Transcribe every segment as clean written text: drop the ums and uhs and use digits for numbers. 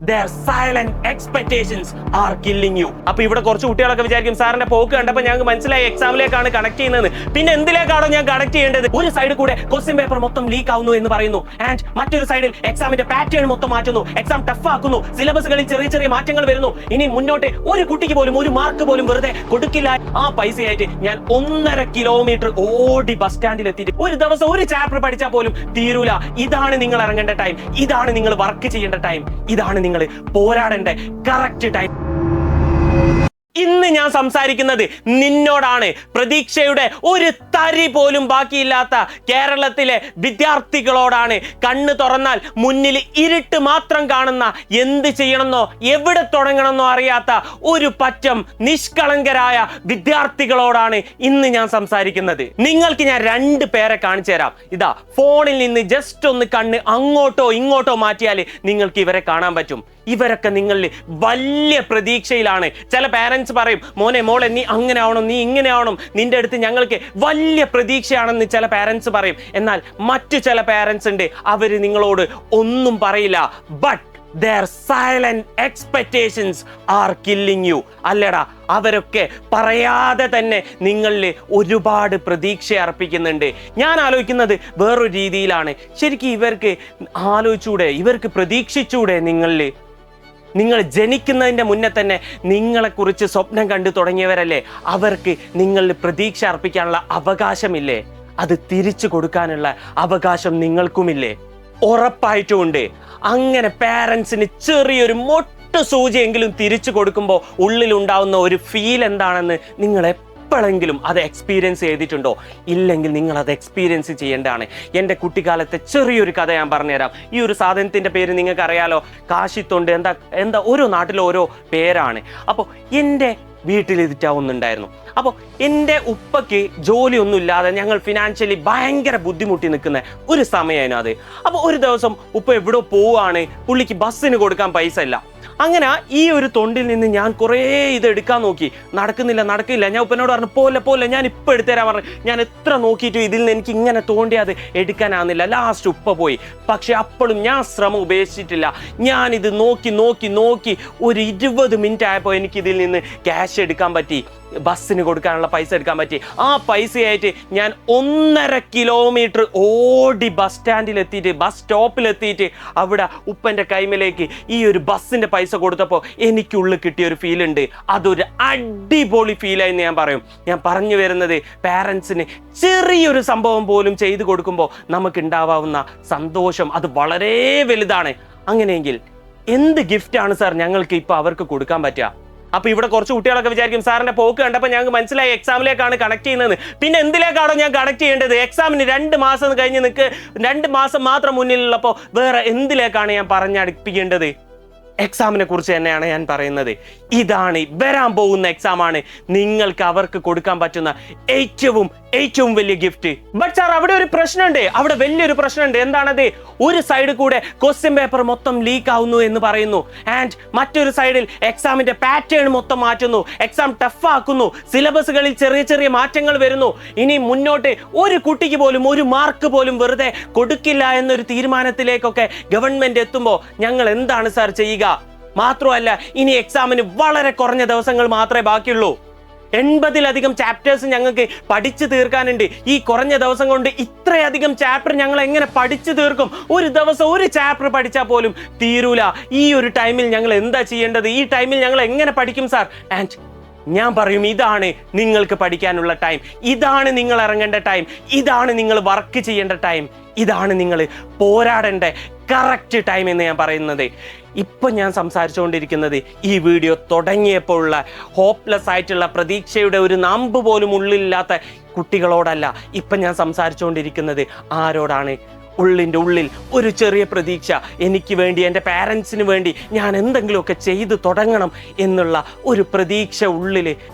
their silent expectations are killing you. അപ്പൊ ഇവിടെ കുറച്ച് കുട്ടികളൊക്കെ വിചാരിക്കും സാറിന്റെ പോക്ക് കണ്ടപ്പോൾ ഞങ്ങൾക്ക് മനസ്സിലായി എക്സാമിലേക്കാണ് കണക്ട് ചെയ്യുന്നത്. പിന്നെ എന്തിലേക്കാണോ ഞാൻ കണക്ട് ചെയ്യേണ്ടത്? ഒരു സൈഡിൽ കൂടെ ക്വസ്റ്റ്യൻ പേപ്പർ മൊത്തം ലീക്ക് ആവുന്നു എന്ന് പറയുന്നു, ആൻഡ് മറ്റൊരു സൈഡിൽ എക്സാമിന്റെ പാറ്റേൺ മൊത്തം മാറ്റുന്നു, എക്സാം ടഫ് ആക്കുന്നു, സിലബസുകളിൽ ചെറിയ ചെറിയ മാറ്റങ്ങൾ വരുന്നു. ഇനി മുന്നോട്ട് ഒരു കുട്ടിക്ക് പോലും ഒരു മാർക്ക് പോലും വെറുതെ കൊടുക്കില്ല. ആ പൈസയായിട്ട് ഞാൻ 1.5 കിലോമീറ്റർ ഓടി ബസ് സ്റ്റാൻഡിൽ എത്തിയിട്ട് ഒരു ദിവസം ഒരു ചാപ്റ്റർ പഠിച്ചാൽ പോലും തീരൂല. ഇതാണ് നിങ്ങൾ ഇറങ്ങേണ്ട ടൈം, ഇതാണ് നിങ്ങൾ വർക്ക് ചെയ്യേണ്ട ടൈം, ഇതാണ് നിങ്ങൾ പോരാടേണ്ട കറക്റ്റ് ടൈം. ഇന്ന് ഞാൻ സംസാരിക്കുന്നത് നിന്നോടാണ്. പ്രതീക്ഷയുടെ ഒരു തരി പോലും ബാക്കിയില്ലാത്ത കേരളത്തിലെ വിദ്യാർത്ഥികളോടാണ്. കണ്ണ് തുറന്നാൽ മുന്നിൽ ഇരുട്ട് മാത്രം കാണുന്ന, എന്ത് ചെയ്യണമെന്നോ എവിടെ തുടങ്ങണമെന്നോ അറിയാത്ത ഒരു പറ്റം നിഷ്കളങ്കരായ വിദ്യാർത്ഥികളോടാണ് ഇന്ന് ഞാൻ സംസാരിക്കുന്നത്. നിങ്ങൾക്ക് ഞാൻ 2 പേരെ കാണിച്ചു തരാം. ഇതാ, ഫോണിൽ നിന്ന് ജസ്റ്റ് ഒന്ന് കണ്ണ് അങ്ങോട്ടോ ഇങ്ങോട്ടോ മാറ്റിയാൽ നിങ്ങൾക്ക് ഇവരെ കാണാൻ പറ്റും. ഇവരൊക്കെ നിങ്ങളിൽ വലിയ പ്രതീക്ഷയിലാണ്. ചില പാരന്റ്സ് പറയും, മോനെ മോളെ നീ അങ്ങനെ ആവണം, നീ ഇങ്ങനെ ആവണം, നിന്റെ അടുത്ത് ഞങ്ങൾക്ക് വലിയ പ്രതീക്ഷയാണെന്ന് ചില പാരന്റ്സ് പറയും. എന്നാൽ മറ്റു ചില പാരന്റ്സ് ഉണ്ട്, അവര് നിങ്ങളോട് ഒന്നും പറയില്ല. But their silent expectations are killing you. അല്ലടാ, അവരൊക്കെ പറയാതെ തന്നെ നിങ്ങളിൽ ഒരുപാട് പ്രതീക്ഷ അർപ്പിക്കുന്നുണ്ട്. ഞാൻ ആലോചിക്കുന്നത് വേറൊരു രീതിയിലാണ്. ശരിക്കും ഇവർക്ക് ആലോചിച്ചൂടെ, ഇവർക്ക് പ്രതീക്ഷിച്ചൂടെ? നിങ്ങൾ ജനിക്കുന്നതിൻ്റെ മുന്നേ തന്നെ നിങ്ങളെക്കുറിച്ച് സ്വപ്നം കണ്ടു തുടങ്ങിയവരല്ലേ? അവർക്ക് നിങ്ങളിൽ പ്രതീക്ഷ അർപ്പിക്കാനുള്ള അവകാശമില്ലേ? അത് തിരിച്ചു കൊടുക്കാനുള്ള അവകാശം നിങ്ങൾക്കുമില്ലേ? ഉറപ്പായിട്ടും ഉണ്ട്. അങ്ങനെ പാരൻസിന് ചെറിയൊരു മൊട്ട സൂചിയെങ്കിലും തിരിച്ചു കൊടുക്കുമ്പോൾ ഉള്ളിലുണ്ടാവുന്ന ഒരു ഫീൽ എന്താണെന്ന് നിങ്ങൾ എപ്പോഴെങ്കിലും അത് എക്സ്പീരിയൻസ് ചെയ്തിട്ടുണ്ടോ? ഇല്ലെങ്കിൽ നിങ്ങൾ അത് എക്സ്പീരിയൻസ് ചെയ്യേണ്ടതാണ്. എൻ്റെ കുട്ടിക്കാലത്തെ ചെറിയൊരു കഥ ഞാൻ പറഞ്ഞുതരാം. ഈ ഒരു സാധനത്തിൻ്റെ പേര് നിങ്ങൾക്ക് അറിയാലോ, കാശിത്തൊണ്ട്. എന്താ ഓരോ നാട്ടിലും ഓരോ പേരാണ്. അപ്പോൾ എൻ്റെ വീട്ടിൽ ഇതിറ്റാവുന്നുണ്ടായിരുന്നു. അപ്പോൾ എൻ്റെ ഉപ്പയ്ക്ക് ജോലിയൊന്നും ഇല്ലാതെ ഞങ്ങൾ ഫിനാൻഷ്യലി ഭയങ്കര ബുദ്ധിമുട്ടി നിൽക്കുന്ന ഒരു സമയമായിരുന്നു അത്. അപ്പോൾ ഒരു ദിവസം ഉപ്പ എവിടെ പോവുകയാണ്, പുള്ളിക്ക് ബസ്സിന് കൊടുക്കാൻ പൈസ ഇല്ല. അങ്ങനെ ഈ ഒരു തൊണ്ടിൽ നിന്ന് ഞാൻ കുറേ ഇത് എടുക്കാൻ നോക്കി, നടക്കില്ല. ഞാൻ ഉപ്പനോട് പറഞ്ഞു, പോലെ ഞാൻ ഇപ്പം എടുത്തുതരാൻ പറഞ്ഞു. ഞാൻ എത്ര നോക്കിയിട്ടും ഇതിൽ നിന്ന് എനിക്ക് ഇങ്ങനെ തോണ്ടിയത് എടുക്കാനാവുന്നില്ല. ലാസ്റ്റ് ഉപ്പ പോയി. പക്ഷെ അപ്പോഴും ഞാൻ ശ്രമം ഉപേക്ഷിച്ചിട്ടില്ല. ഞാനിത് നോക്കി ഒരു 20 മിനിറ്റ് ആയപ്പോൾ എനിക്കിതിൽ നിന്ന് ക്യാഷ് എടുക്കാൻ പറ്റി, ബസ്സിന് കൊടുക്കാനുള്ള പൈസ എടുക്കാൻ പറ്റി. ആ പൈസയായിട്ട് ഞാൻ 1.5 കിലോമീറ്റർ ഓടി ബസ് സ്റ്റാൻഡിലെത്തിയിട്ട്, ബസ് സ്റ്റോപ്പിലെത്തിയിട്ട് അവിടെ ഉപ്പൻ്റെ കൈമിലേക്ക് ഈ ഒരു ബസ്സിൻ്റെ പൈസ കൊടുത്തപ്പോൾ എനിക്കുള്ളിൽ കിട്ടിയൊരു ഫീൽ ഉണ്ട്. അതൊരു അടിപൊളി ഫീലായെന്ന് ഞാൻ പറയും. ഞാൻ പറഞ്ഞു വരുന്നത്, പാരൻസിന് ചെറിയൊരു സംഭവം പോലും ചെയ്തു കൊടുക്കുമ്പോൾ നമുക്ക് ഉണ്ടാവാവുന്ന സന്തോഷം അത് വളരെ വലുതാണ്. അങ്ങനെയെങ്കിൽ എന്ത് ഗിഫ്റ്റാണ് സാർ ഞങ്ങൾക്ക് ഇപ്പോൾ അവർക്ക് കൊടുക്കാൻ പറ്റുക? അപ്പൊ ഇവിടെ കുറച്ച് കുട്ടികളൊക്കെ വിചാരിക്കും സാറിന്റെ പോക്ക് കണ്ടപ്പോൾ ഞങ്ങൾക്ക് മനസ്സിലായി എക്സാമിലേക്കാണ് കണക്ട് ചെയ്യുന്നത്. പിന്നെ എന്തിലേക്കാണോ ഞാൻ കണക്ട് ചെയ്യേണ്ടത്? എക്സാമിന് 2 മാസം കഴിഞ്ഞ് 2 മാസം മാത്രം മുന്നിലുള്ളപ്പോൾ വേറെ എന്തിലേക്കാണ് ഞാൻ പറഞ്ഞടുപ്പിക്കേണ്ടത്? എക്സാമിനെ കുറിച്ച് തന്നെയാണ് ഞാൻ പറയുന്നത്. ഇതാണ് വരാൻ പോകുന്ന എക്സാമാണ് നിങ്ങൾക്ക് അവർക്ക് കൊടുക്കാൻ പറ്റുന്ന ഏറ്റവും വലിയ ഗിഫ്റ്റ്. ബട്ട് സാർ, അവിടെ ഒരു പ്രശ്നമുണ്ട്, അവിടെ വലിയൊരു പ്രശ്നമുണ്ട്. എന്താണത്? ഒരു സൈഡിൽ കൂടെ ക്വസ്റ്റ്യൻ പേപ്പർ മൊത്തം ലീക്ക് ആവുന്നു എന്ന് പറയുന്നു, ആൻഡ് മറ്റൊരു സൈഡിൽ എക്സാമിന്റെ പാറ്റേൺ മൊത്തം മാറ്റുന്നു, എക്സാം ടഫ് ആക്കുന്നു, സിലബസുകളിൽ ചെറിയ ചെറിയ മാറ്റങ്ങൾ വരുന്നു. ഇനി മുന്നോട്ട് ഒരു കുട്ടിക്ക് പോലും ഒരു മാർക്ക് പോലും വെറുതെ കൊടുക്കില്ല എന്നൊരു തീരുമാനത്തിലേക്കൊക്കെ ഗവൺമെന്റ് എത്തുമ്പോൾ ഞങ്ങൾ എന്താണ് സാർ ചെയ്യുക? മാത്രമല്ല, ഇനി എക്സാമിന് വളരെ കുറഞ്ഞ ദിവസങ്ങൾ മാത്രമേ ബാക്കിയുള്ളൂ. 80-ലധികം ചാപ്റ്റേഴ്സ് ഞങ്ങൾക്ക് പഠിച്ചു തീർക്കാനുണ്ട്. ഈ കുറഞ്ഞ ദിവസം കൊണ്ട് ഇത്രയധികം ചാപ്റ്റർ ഞങ്ങൾ എങ്ങനെ പഠിച്ചു തീർക്കും? ഒരു ദിവസം ഒരു ചാപ്റ്റർ പഠിച്ചാൽ പോലും തീരൂല. ഈ ഒരു ടൈമിൽ ഞങ്ങൾ എന്താ ചെയ്യേണ്ടത്? ഈ ടൈമിൽ ഞങ്ങൾ എങ്ങനെ പഠിക്കും സാർ? ആൻഡ് ഞാൻ പറയും, ഇതാണ് നിങ്ങൾക്ക് പഠിക്കാനുള്ള ടൈം, ഇതാണ് നിങ്ങൾ ഇറങ്ങേണ്ട ടൈം, ഇതാണ് നിങ്ങൾ വർക്ക് ചെയ്യേണ്ട ടൈം, ഇതാണ് നിങ്ങൾ പോരാടേണ്ട കറക്റ്റ് ടൈം എന്ന് ഞാൻ പറയുന്നത്. ഇപ്പം ഞാൻ സംസാരിച്ചുകൊണ്ടിരിക്കുന്നത് ഈ വീഡിയോ തുടങ്ങിയപ്പോഴുള്ള ഹോപ്പ്ലെസ് ആയിട്ടുള്ള പ്രതീക്ഷയുടെ ഒരു നമ്പ് പോലും ഉള്ളിലില്ലാത്ത കുട്ടികളോടല്ല. ഇപ്പം ഞാൻ സംസാരിച്ചുകൊണ്ടിരിക്കുന്നത് ആരോടാണ്? ഉള്ളിൻ്റെ ഉള്ളിൽ ഒരു ചെറിയ പ്രതീക്ഷ, എനിക്ക് വേണ്ടി, എൻ്റെ പാരൻസിന് വേണ്ടി ഞാൻ എന്തെങ്കിലുമൊക്കെ ചെയ്തു തുടങ്ങണം എന്നുള്ള ഒരു പ്രതീക്ഷ ഉള്ളിൽ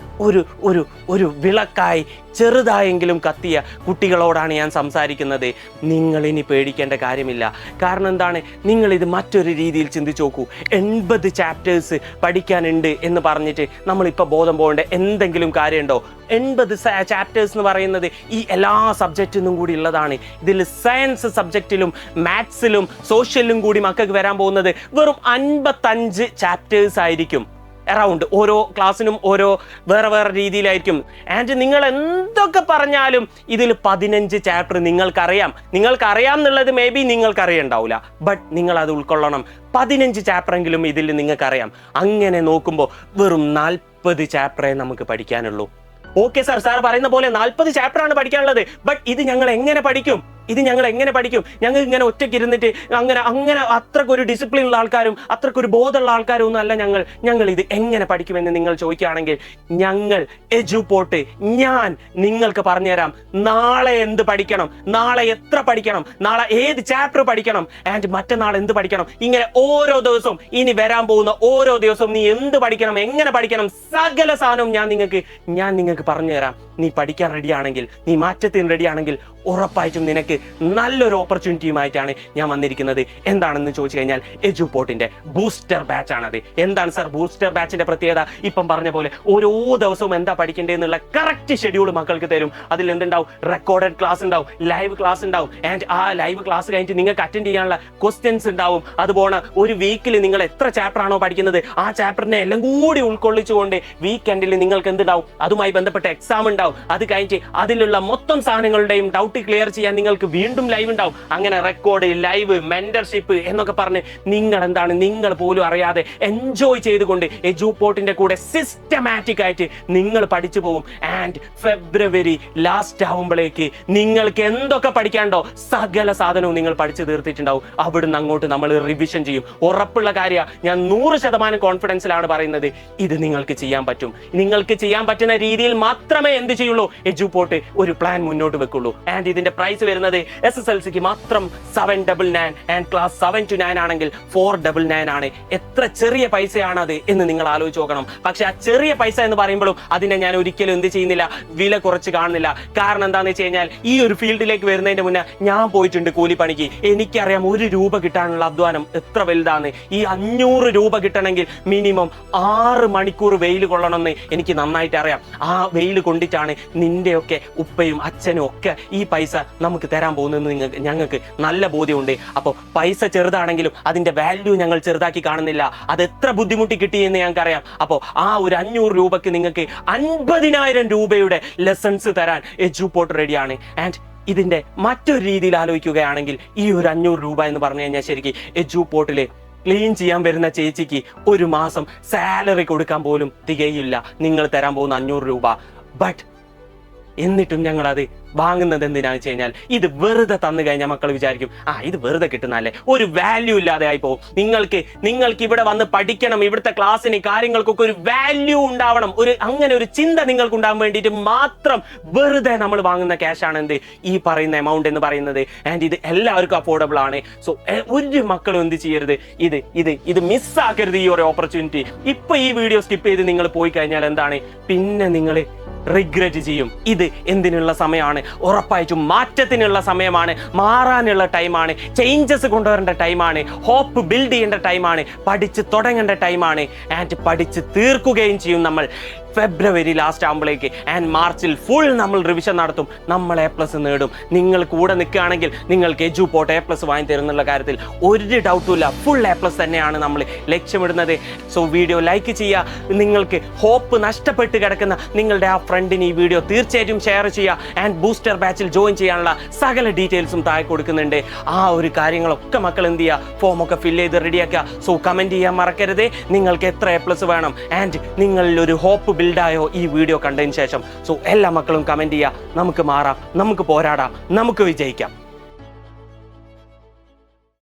ഒരു ഒരു ഒരു വിളക്കായി ചെറുതായെങ്കിലും കത്തിയ കുട്ടികളോടാണ് ഞാൻ സംസാരിക്കുന്നത്. നിങ്ങൾ ഇനി പേടിക്കേണ്ട കാര്യമില്ല. കാരണം എന്താണ്, നിങ്ങളിത് മറ്റൊരു രീതിയിൽ ചിന്തിച്ച് നോക്കൂ. 80 ചാപ്റ്റേഴ്സ് പഠിക്കാനുണ്ട് എന്ന് പറഞ്ഞിട്ട് നമ്മളിപ്പോൾ ബോധം പോകേണ്ട എന്തെങ്കിലും കാര്യമുണ്ടോ? 80 ചാപ്റ്റേഴ്സ് എന്ന് പറയുന്നത് ഈ എല്ലാ സബ്ജക്റ്റിനും കൂടി ഉള്ളതാണ്. ഇതിൽ സയൻസ് സബ്ജക്റ്റിലും മാത്സിലും സോഷ്യലിലും കൂടി മക്കൾക്ക് വരാൻ പോകുന്നത് വെറും 55 ചാപ്റ്റേഴ്സ് ആയിരിക്കും. അറൗണ്ട് ഓരോ ക്ലാസ്സിനും ഓരോ വേറെ വേറെ രീതിയിലായിരിക്കും. ആൻഡ് നിങ്ങൾ എന്തൊക്കെ പറഞ്ഞാലും ഇതിൽ 15 ചാപ്റ്റർ നിങ്ങൾക്കറിയാം എന്നുള്ളത് മേ ബി നിങ്ങൾക്കറിയണ്ടാവില്ല. ബട്ട് നിങ്ങൾ അത് ഉൾക്കൊള്ളണം. 15 ചാപ്റ്ററെങ്കിലും ഇതിൽ നിങ്ങൾക്കറിയാം. അങ്ങനെ നോക്കുമ്പോൾ വെറും 40 ചാപ്റ്ററേ നമുക്ക് പഠിക്കാനുള്ളൂ. ഓക്കെ സാർ പറയുന്ന പോലെ 40 ചാപ്റ്ററാണ് പഠിക്കാനുള്ളത്. ബട്ട് ഇത് ഞങ്ങൾ എങ്ങനെ പഠിക്കും? ഞങ്ങൾ ഇങ്ങനെ ഒറ്റയ്ക്ക് ഇരുന്നിട്ട് അങ്ങനെ അത്രക്കൊരു ഡിസിപ്ലിൻ ഉള്ള ആൾക്കാരും അത്രക്കൊരു ബോധമുള്ള ആൾക്കാരും ഒന്നും അല്ല ഞങ്ങൾ ഇത് എങ്ങനെ പഠിക്കുമെന്ന് നിങ്ങൾ ചോദിക്കുകയാണെങ്കിൽ, ഞങ്ങൾ എജുപോർട്ട് ഞാൻ നിങ്ങൾക്ക് പറഞ്ഞുതരാം. നാളെ എന്ത് പഠിക്കണം, നാളെ എത്ര പഠിക്കണം, നാളെ ഏത് ചാപ്റ്റർ പഠിക്കണം, ആൻഡ് മറ്റന്നാൾ എന്ത് പഠിക്കണം, ഇങ്ങനെ ഓരോ ദിവസവും ഇനി വരാൻ പോകുന്ന ഓരോ ദിവസവും നീ എന്ത് പഠിക്കണം, എങ്ങനെ പഠിക്കണം, സകല സാധനവും ഞാൻ നിങ്ങൾക്ക് പറഞ്ഞുതരാം. നീ പഠിക്കാൻ റെഡിയാണെങ്കിൽ, നീ മാറ്റത്തിന് റെഡിയാണെങ്കിൽ ഉറപ്പായിട്ടും നിനക്ക് നല്ലൊരു ഓപ്പർച്യൂണിറ്റിയുമായിട്ടാണ് ഞാൻ വന്നിരിക്കുന്നത്. എന്താണെന്ന് ചോദിച്ചു കഴിഞ്ഞാൽ എജുപോർട്ടിന്റെ ബൂസ്റ്റർ ബാച്ച് ആണത്. എന്താണ് സാർ ബൂസ്റ്റർ ബാച്ചിന്റെ പ്രത്യേകത? ഇപ്പം പറഞ്ഞ പോലെ ഓരോ ദിവസവും എന്താ പഠിക്കേണ്ടതെന്നുള്ള കറക്റ്റ് ഷെഡ്യൂൾ മക്കൾക്ക് തരും. അതിൽ എന്തുണ്ടാവും? റെക്കോർഡഡ് ക്ലാസ് ഉണ്ടാവും, ലൈവ് ക്ലാസ് ഉണ്ടാവും, ആൻഡ് ആ ലൈവ് ക്ലാസ് കഴിഞ്ഞിട്ട് നിങ്ങൾക്ക് അറ്റൻഡ് ചെയ്യാനുള്ള ക്വസ്റ്റ്യൻസ് ഉണ്ടാവും. അതുപോലെ ഒരു വീക്കിൽ നിങ്ങൾ എത്ര ചാപ്റ്റർ ആണോ പഠിക്കുന്നത് ആ ചാപ്റ്ററിനെ എല്ലാം കൂടി ഉൾക്കൊള്ളിച്ചുകൊണ്ട് വീക്കെൻഡിൽ നിങ്ങൾക്ക് എന്തുണ്ടാവും? അതുമായി ബന്ധപ്പെട്ട എക്സാം ഉണ്ടാവും. അത് കഴിഞ്ഞിട്ട് അതിലുള്ള മൊത്തം സാധനങ്ങളുടെയും ഡൗട്ട് ക്ലിയർ ചെയ്യാൻ നിങ്ങൾക്ക് വീണ്ടും ലൈവ് ഉണ്ടാവും. അങ്ങനെ റെക്കോർഡ്, ലൈവ്, മെന്റർഷിപ്പ് എന്നൊക്കെ പറഞ്ഞ് നിങ്ങൾ പോലും അറിയാതെ എൻജോയ് ചെയ്തുകൊണ്ട് എജുപോർട്ടിന്റെ കൂടെ സിസ്റ്റമാറ്റിക് ആയിട്ട് നിങ്ങൾ പഠിച്ചു പോകും. ആൻഡ് ഫെബ്രുവരി ലാസ്റ്റ് ആവുമ്പോഴേക്ക് നിങ്ങൾക്ക് എന്തൊക്കെ പഠിക്കാണ്ടോ സകല സാധനവും നിങ്ങൾ പഠിച്ചു തീർത്തിട്ടുണ്ടാവും. അവിടുന്ന് അങ്ങോട്ട് നമ്മൾ റിവിഷൻ ചെയ്യും. ഉറപ്പുള്ള കാര്യമാണ്. ഞാൻ 100% കോൺഫിഡൻസിലാണ് പറയുന്നത്. ഇത് നിങ്ങൾക്ക് ചെയ്യാൻ പറ്റും. നിങ്ങൾക്ക് ചെയ്യാൻ പറ്റുന്ന രീതിയിൽ മാത്രമേ എന്ത് ചെയ്യുള്ളൂ, എജുപോർട്ട് ഒരു പ്ലാൻ മുന്നോട്ട് വെക്കുള്ളൂ. ആൻഡ് ഇതിന്റെ പ്രൈസ് വരുന്നത് SSLCക്ക് മാത്രം 799 ആൻഡ് ക്ലാസ് 7 to 9 ആണെങ്കിൽ 499 ആണ്. എത്ര ചെറിയ പൈസയാണ് അത് എന്ന് നിങ്ങൾ ആലോചിച്ച് നോക്കണം. പക്ഷെ ആ ചെറിയ പൈസ എന്ന് പറയുമ്പോഴും അതിനെ ഞാൻ ഒരിക്കലും എന്ത് ചെയ്യുന്നില്ല, വില കുറച്ച് കാണുന്നില്ല. കാരണം എന്താണെന്ന് വെച്ച് കഴിഞ്ഞാൽ ഈ ഒരു ഫീൽഡിലേക്ക് വരുന്നതിന്റെ മുന്നേ ഞാൻ പോയിട്ടുണ്ട് കൂലിപ്പണിക്ക്. എനിക്കറിയാം 1 രൂപ കിട്ടാനുള്ള അധ്വാനം എത്ര വലുതാണ്. ഈ 500 രൂപ കിട്ടണമെങ്കിൽ മിനിമം 6 മണിക്കൂർ വെയിൽ കൊള്ളണമെന്ന് എനിക്ക് നന്നായിട്ട് അറിയാം. ആ വെയിൽ കൊണ്ടിട്ടാണ് നിന്റെയൊക്കെ ഉപ്പയും അച്ഛനും ഒക്കെ ഈ പൈസ നമുക്ക് തരാൻ പോകുന്നത് ഞങ്ങൾക്ക് നല്ല ബോധ്യമുണ്ട്. അപ്പോൾ പൈസ ചെറുതാണെങ്കിലും അതിന്റെ വാല്യൂ ഞങ്ങൾ ചെറുതാക്കി കാണുന്നില്ല. അത് എത്ര ബുദ്ധിമുട്ടി കിട്ടി എന്ന് ഞങ്ങൾക്കറിയാം. അപ്പോൾ ആ ഒരു 500 രൂപക്ക് നിങ്ങൾക്ക് 50,000 രൂപയുടെ ലെസൺസ് തരാൻ എജുപോർട്ട് റെഡിയാണ്. ആൻഡ് ഇതിന്റെ മറ്റൊരു രീതിയിൽ ആലോചിക്കുകയാണെങ്കിൽ ഈ ഒരു 500 രൂപ എന്ന് പറഞ്ഞു കഴിഞ്ഞാൽ ശരിക്കും എജുപോർട്ടില് ക്ലീൻ ചെയ്യാൻ വരുന്ന ചേച്ചിക്ക് ഒരു മാസം സാലറി കൊടുക്കാൻ പോലും തികയില്ല നിങ്ങൾ തരാൻ പോകുന്ന 500 രൂപ. ബട്ട് എന്നിട്ടും ഞങ്ങളത് വാങ്ങുന്നത് എന്തിനാന്ന് വെച്ച് കഴിഞ്ഞാൽ ഇത് വെറുതെ തന്നു കഴിഞ്ഞാൽ മക്കൾ വിചാരിക്കും ഇത് വെറുതെ കിട്ടുന്നല്ലേ, ഒരു വാല്യൂ ഇല്ലാതെ ആയി പോകും. നിങ്ങൾക്ക് ഇവിടെ വന്ന് പഠിക്കണം, ഇവിടുത്തെ ക്ലാസ്സിന് കാര്യങ്ങൾക്കൊക്കെ ഒരു വാല്യൂ ഉണ്ടാവണം, അങ്ങനെ ഒരു ചിന്ത നിങ്ങൾക്ക് ഉണ്ടാകാൻ വേണ്ടിയിട്ട് മാത്രം വെറുതെ നമ്മൾ വാങ്ങുന്ന ക്യാഷാണ് എന്ത് ഈ പറയുന്ന എമൗണ്ട് എന്ന് പറയുന്നത്. ആൻഡ് ഇത് എല്ലാവർക്കും അഫോർഡബിൾ ആണ്. സോ ഒരു മക്കളും എന്ത് ചെയ്യരുത്, ഇത് മിസ്സാക്കരുത് ഈ ഒരു ഓപ്പർച്യൂണിറ്റി. ഇപ്പൊ ഈ വീഡിയോ സ്കിപ്പ് ചെയ്ത് നിങ്ങൾ പോയി കഴിഞ്ഞാൽ എന്താണ്, പിന്നെ നിങ്ങൾ റിഗ്രറ്റ് ചെയ്യും. ഇത് എന്തിനുള്ള സമയമാണ്? ഉറപ്പായിട്ടും മാറ്റത്തിനുള്ള സമയമാണ്, മാറാനുള്ള ടൈമാണ്, ചേഞ്ചസ് കൊണ്ടുവരേണ്ട ടൈമാണ്, ഹോപ്പ് ബിൽഡ് ചെയ്യേണ്ട ടൈമാണ്, പഠിച്ച് തുടങ്ങേണ്ട ടൈമാണ്. ആൻഡ് പഠിച്ച് തീർക്കുകയും ചെയ്യും നമ്മൾ ഫെബ്രുവരി ലാസ്റ്റ് ആകുമ്പോഴേക്ക്. ആൻഡ് മാർച്ചിൽ ഫുൾ നമ്മൾ റിവിഷൻ നടത്തും, നമ്മൾ A+ നേടും. നിങ്ങൾ കൂടെ നിൽക്കുകയാണെങ്കിൽ നിങ്ങൾക്ക് എജുപോർട്ട് A+ വാങ്ങി തരുന്നുള്ള കാര്യത്തിൽ ഒരു ഡൗട്ടും ഇല്ല. ഫുൾ A+ തന്നെയാണ് നമ്മൾ ലക്ഷ്യമിടുന്നത്. സോ വീഡിയോ ലൈക്ക് ചെയ്യുക. നിങ്ങൾക്ക് ഹോപ്പ് നഷ്ടപ്പെട്ട് കിടക്കുന്ന നിങ്ങളുടെ ആ ഫ്രണ്ടിന് ഈ വീഡിയോ തീർച്ചയായിട്ടും ഷെയർ ചെയ്യുക. ആൻഡ് ബൂസ്റ്റർ ബാച്ചിൽ ജോയിൻ ചെയ്യാനുള്ള സകല ഡീറ്റെയിൽസും താഴെ കൊടുക്കുന്നുണ്ട്. ആ ഒരു കാര്യങ്ങളൊക്കെ മക്കൾ എന്ത് ചെയ്യുക, ഫോമൊക്കെ ഫില്ല് ചെയ്ത് റെഡിയാക്കുക. സോ കമൻറ്റ് ചെയ്യാൻ മറക്കരുത് നിങ്ങൾക്ക് എത്ര A+ വേണം, ആൻഡ് നിങ്ങളിൽ ഒരു ഹോപ്പ് ബിൽഡായോ ഈ വീഡിയോ കണ്ടതിന് ശേഷം. സോ എല്ലാ മക്കളും കമൻറ്റ് ചെയ്യുക. നമുക്ക് മാറാം, നമുക്ക് പോരാടാം, നമുക്ക് വിജയിക്കാം.